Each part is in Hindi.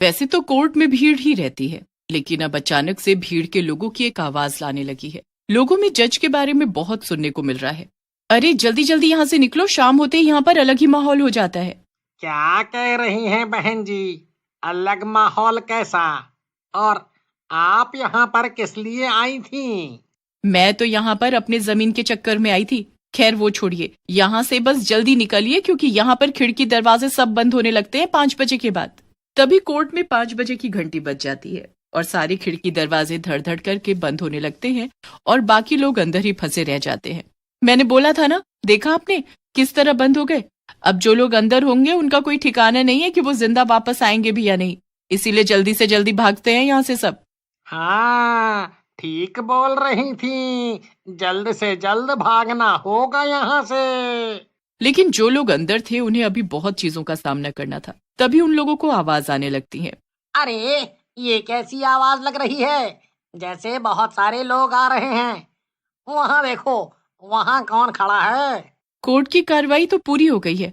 वैसे तो कोर्ट में भीड़ ही रहती है, लेकिन अब अचानक से भीड़ के लोगों की एक आवाज लाने लगी है। लोगों में जज के बारे में बहुत सुनने को मिल रहा है। अरे जल्दी जल्दी यहाँ से निकलो, शाम होते ही यहाँ पर अलग ही माहौल हो जाता है। क्या कह रही हैं बहन जी? अलग माहौल कैसा? और आप यहाँ पर किस लिए आई थी? मैं तो यहाँ पर अपने जमीन के चक्कर में आई थी। खैर वो छोड़िए, यहाँ से बस जल्दी निकलिए, क्योंकि यहाँ पर खिड़की दरवाजे सब बंद होने लगते हैं 5 बजे के बाद। तभी कोर्ट में 5 बजे की घंटी बज जाती है और सारे खिड़की दरवाजे धड़ धड़ करके बंद होने लगते हैं और बाकी लोग अंदर ही फंसे रह जाते हैं। मैंने बोला था ना, देखा आपने किस तरह बंद हो गए। अब जो लोग अंदर होंगे उनका कोई ठिकाना नहीं है कि वो जिंदा वापस आएंगे भी या नहीं, इसीलिए जल्दी से जल्दी भागते हैं यहाँ से सब। हाँ, ठीक बोल रही थी, जल्द से जल्द भागना होगा यहाँ से। लेकिन जो लोग अंदर थे उन्हें अभी बहुत चीजों का सामना करना था। तभी उन लोगों को आवाज आने लगती है। अरे ये कैसी आवाज लग रही है? जैसे बहुत सारे लोग आ रहे हैं। वहाँ देखो, वहाँ कौन खड़ा है? कोर्ट की कार्रवाई तो पूरी हो गई है,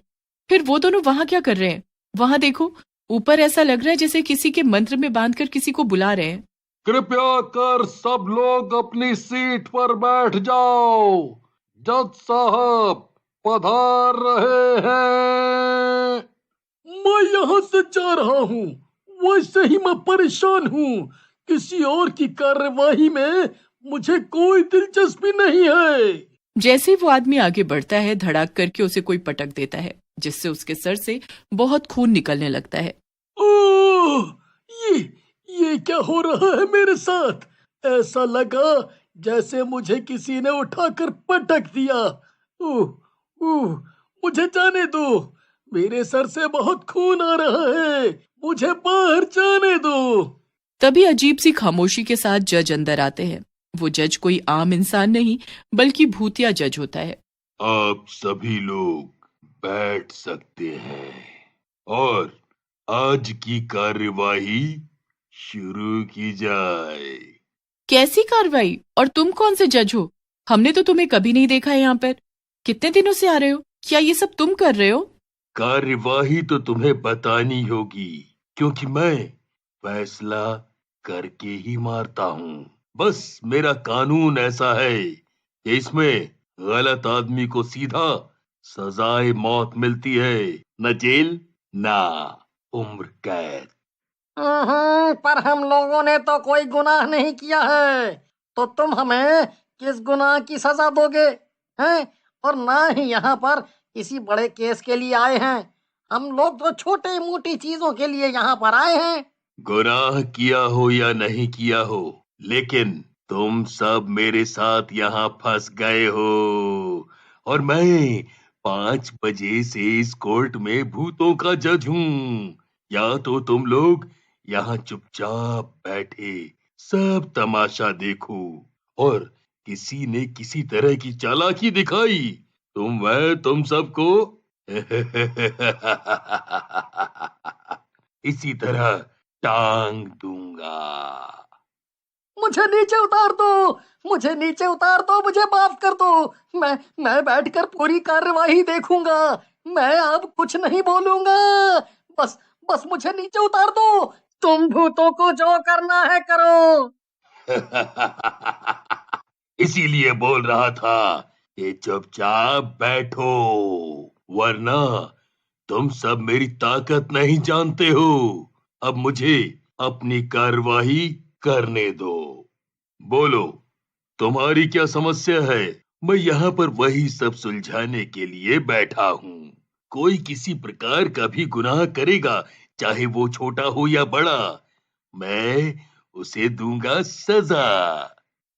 फिर वो दोनों वहां क्या कर रहे हैं? वहां देखो, ऊपर ऐसा लग रहा है जैसे किसी के मंत्र में बांधकर किसी को बुला रहे हैं। कृपया कर सब लोग अपनी सीट पर बैठ जाओ। जज साहब पधार रहे हैं। मैं यहाँ से जा रहा हूँ, वैसे ही मैं परेशान हूँ। किसी और की कार्यवाही में मुझे कोई दिलचस्पी नहीं है। जैसे वो आदमी आगे बढ़ता है, धड़ाक करके उसे कोई पटक देता है, जिससे उसके सर से बहुत खून निकलने लगता है। ओह, ये क्या हो रहा है मेरे साथ? ऐसा लगा जैसे मुझे किसी ने उठाकर पटक दिया। मुझे जाने दो, मेरे सर से बहुत खून आ रहा है, मुझे बाहर जाने दो। तभी अजीब सी खामोशी के साथ जज अंदर आते हैं। वो जज कोई आम इंसान नहीं, बल्कि भूतिया जज होता है। आप सभी लोग बैठ सकते हैं और आज की कार्यवाही शुरू की जाए। कैसी कार्रवाई? और तुम कौन से जज हो? हमने तो तुम्हें कभी नहीं देखा है यहाँ पर। कितने दिनों से आ रहे हो? क्या ये सब तुम कर रहे हो? कार्यवाही तो तुम्हें बतानी होगी, क्योंकि मैं फैसला करके ही मारता हूँ। बस मेरा कानून ऐसा है कि इसमें गलत आदमी को सीधा सजाए मौत मिलती है, न जेल न उम्र कैद। पर हम लोगों ने तो कोई गुनाह नहीं किया है, तो तुम हमें किस गुनाह की सजा दोगे? हैं? और ना ही यहाँ पर किसी बड़े केस के लिए आए हैं। हम लोग तो छोटे मोटी चीजों के लिए यहाँ पर आए हैं। गुनाह किया हो या नहीं किया हो, लेकिन तुम सब मेरे साथ यहाँ फंस गए हो और मैं 5 बजे से इस कोर्ट में भूतों का जज हूँ। या तो तुम लोग यहाँ चुपचाप बैठे सब तमाशा देखो, और किसी ने किसी तरह की चालाकी दिखाई तो मैं तुम सबको इसी तरह टांग दूंगा। मुझे नीचे उतार दो, मुझे नीचे उतार दो, मुझे माफ कर दो। मैं बैठकर पूरी कार्यवाही देखूंगा। मैं अब कुछ नहीं बोलूंगा। बस बस मुझे नीचे उतार दो। तुम भूतों को जो करना है करो। इसीलिए बोल रहा था कि चुपचाप बैठो, वरना तुम सब मेरी ताकत नहीं जानते हो। अब मुझे अपनी कार्यवाही करने दो। बोलो, तुम्हारी क्या समस्या है? मैं यहाँ पर वही सब सुलझाने के लिए बैठा हूँ। कोई किसी प्रकार का भी गुनाह करेगा, चाहे वो छोटा हो या बड़ा, मैं उसे दूंगा सजा।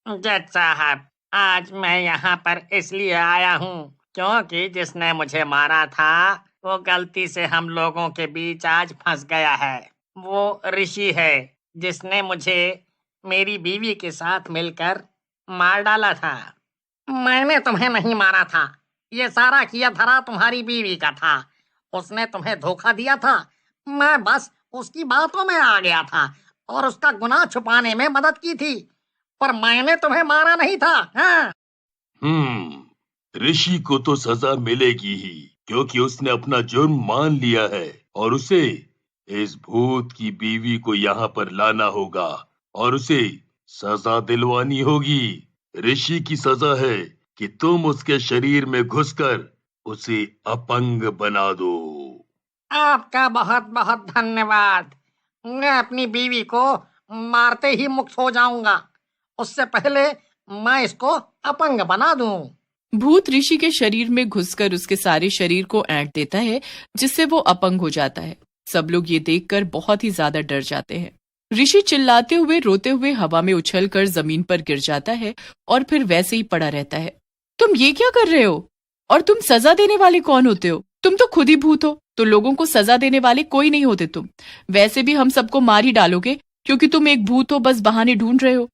जज साहब, आज मैं यहाँ पर इसलिए आया हूँ क्योंकि जिसने मुझे मारा था वो गलती से हम लोगों के बीच आज फंस गया है। वो ऋषि है जिसने मुझे मेरी बीवी के साथ मिलकर मार डाला था। मैंने तुम्हें नहीं मारा था, ये सारा किया धरा तुम्हारी बीवी का था। उसने तुम्हें धोखा दिया था। मैं बस उसकी बातों में आ गया था और उसका गुनाह छुपाने में मदद की थी, पर मैंने तुम्हें मारा नहीं था। हाँ? ऋषि को तो सजा मिलेगी ही, क्योंकि उसने अपना जुर्म मान लिया है और उसे इस भूत की बीवी को यहाँ पर लाना होगा और उसे सजा दिलवानी होगी। ऋषि की सजा है कि तुम उसके शरीर में घुसकर उसे अपंग बना दो। आपका बहुत बहुत धन्यवाद। मैं अपनी बीवी को मारते ही मुक्त हो जाऊंगा, उससे पहले मैं इसको अपंग बना दूं। भूत ऋषि के शरीर में घुसकर उसके सारे शरीर को ऐंठ देता है, जिससे वो अपंग हो जाता है। सब लोग ये देखकर बहुत ही ज्यादा डर जाते हैं। ऋषि चिल्लाते हुए रोते हुए हवा में उछलकर जमीन पर गिर जाता है और फिर वैसे ही पड़ा रहता है। तुम ये क्या कर रहे हो? और तुम सजा देने वाले कौन होते हो? तुम तो खुद ही भूत हो, तो लोगों को सजा देने वाले कोई नहीं होते तुम। वैसे भी हम सबको मार ही डालोगे, क्योंकि तुम एक भूत हो, बस बहाने ढूंढ रहे हो।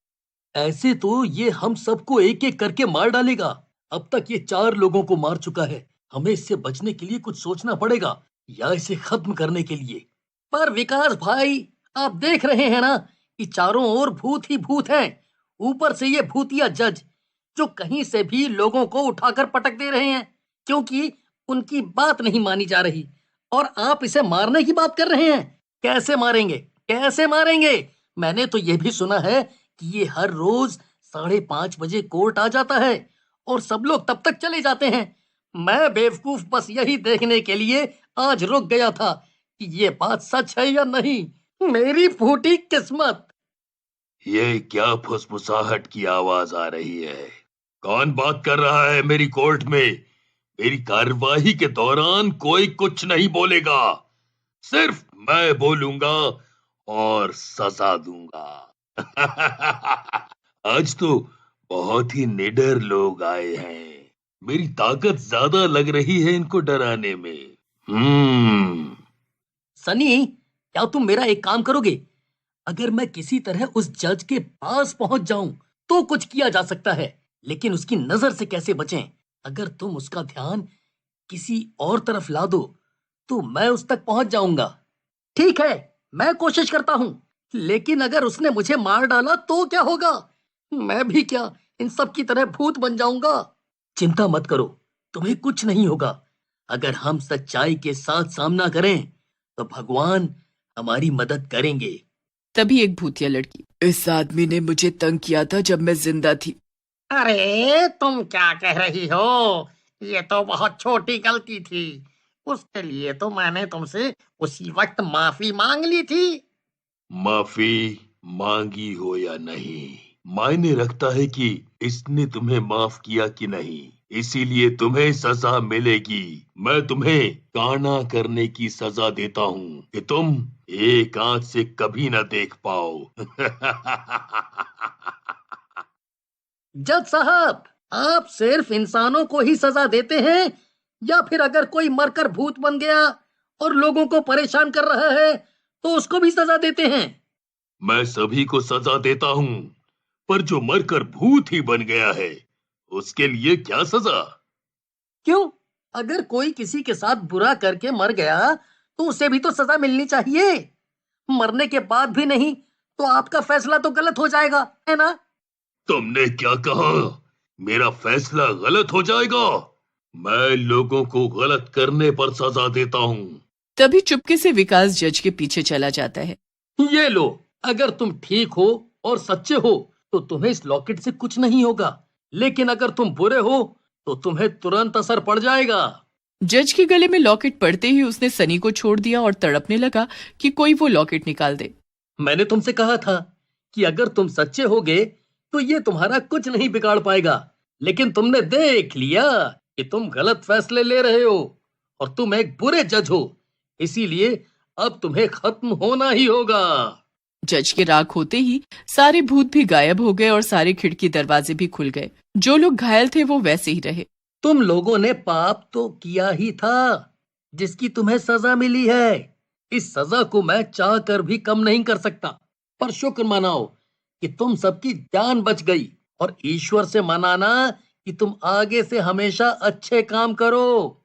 ऐसे तो ये हम सबको एक एक करके मार डालेगा। अब तक ये 4 लोगों को मार चुका है। हमें इससे बचने के लिए कुछ सोचना पड़ेगा, या इसे खत्म करने के लिए। पर विकास भाई, आप देख रहे हैं ना कि चारों ओर भूत ही भूत हैं। ऊपर से ये भूतिया जज जो कहीं से भी लोगों को उठाकर पटक दे रहे हैं, क्योंकि उनकी बात नहीं मानी जा रही। और आप इसे मारने की बात कर रहे हैं। कैसे मारेंगे, कैसे मारेंगे? मैंने तो ये भी सुना है कि ये हर रोज 5:30 बजे कोर्ट आ जाता है और सब लोग तब तक चले जाते हैं। मैं बेवकूफ बस यही देखने के लिए आज रुक गया था कि ये बात सच है या नहीं। मेरी फूटी किस्मत। ये क्या फुसफुसाहट की आवाज आ रही है? कौन बात कर रहा है मेरी कोर्ट में? मेरी कार्यवाही के दौरान कोई कुछ नहीं बोलेगा, सिर्फ मैं बोलूंगा और सजा दूंगा। आज तो बहुत ही निडर लोग आए हैं। मेरी ताकत ज्यादा लग रही है इनको डराने में। सनी, क्या तुम मेरा एक काम करोगे? अगर मैं किसी तरह उस जज के पास पहुंच जाऊं तो कुछ किया जा सकता है, लेकिन उसकी नजर से कैसे बचें? अगर तुम उसका ध्यान किसी और तरफ ला दो तो मैं उस तक पहुंच जाऊंगा। ठीक है, मैं कोशिश करता हूं, लेकिन अगर उसने मुझे मार डाला तो क्या होगा? मैं भी क्या इन सब की तरह भूत बन जाऊंगा? चिंता मत करो, तुम्हें कुछ नहीं होगा। अगर हम सच्चाई के साथ सामना करें तो भगवान हमारी मदद करेंगे। तभी एक भूतिया लड़की, इस आदमी ने मुझे तंग किया था जब मैं जिंदा थी। अरे तुम क्या कह रही हो? ये तो बहुत छोटी गलती थी। उसके लिए तो मैंने तुमसे उसी वक्त माफी मांग ली थी। माफी मांगी हो या नहीं, मायने रखता है कि इसने तुम्हें माफ किया कि नहीं। इसीलिए तुम्हें सजा मिलेगी। मैं तुम्हें काना करने की सजा देता हूँ कि तुम एक आंख से कभी ना देख पाओ। जज साहब, आप सिर्फ इंसानों को ही सजा देते हैं या फिर अगर कोई मरकर भूत बन गया और लोगों को परेशान कर रहा है तो उसको भी सजा देते हैं? मैं सभी को सजा देता हूँ, पर जो मरकर भूत ही बन गया है उसके लिए क्या सजा? क्यों? अगर कोई किसी के साथ बुरा करके मर गया तो उसे भी तो सजा मिलनी चाहिए। मरने के बाद भी नहीं तो आपका फैसला तो गलत हो जाएगा, है ना? तुमने क्या कहा? मेरा फैसला गलत हो जाएगा? मैं लोगों को गलत करने पर सजा देता हूँ। तभी चुपके से विकास जज के पीछे चला जाता है। ये लो, अगर तुम ठीक हो और सच्चे हो तो तुम्हें इस लॉकेट से कुछ नहीं होगा, लेकिन अगर तुम बुरे हो तो तुम्हें तुरंत असर पड़ जाएगा। जज के गले में लॉकेट पड़ते ही उसने सनी को छोड़ दिया और तड़पने लगा कि कोई वो लॉकेट निकाल दे। मैंने तुमसे कहा था कि अगर तुम सच्चे होगे तो ये तुम्हारा कुछ नहीं बिगाड़ पाएगा, लेकिन तुमने देख लिया कि तुम गलत फैसले ले रहे हो और तुम एक बुरे जज हो। इसीलिए अब तुम्हें खत्म होना ही होगा। जज के राख होते ही सारे भूत भी गायब हो गए और सारे खिड़की दरवाजे भी खुल गए। जो लोग घायल थे वो वैसे ही रहे। तुम लोगों ने पाप तो किया ही था, जिसकी तुम्हें सजा मिली है। इस सजा को मैं चाह कर भी कम नहीं कर सकता, पर शुक्र मनाओ कि तुम सबकी जान बच गई और ईश्वर से मनाना कि तुम आगे से हमेशा अच्छे काम करो।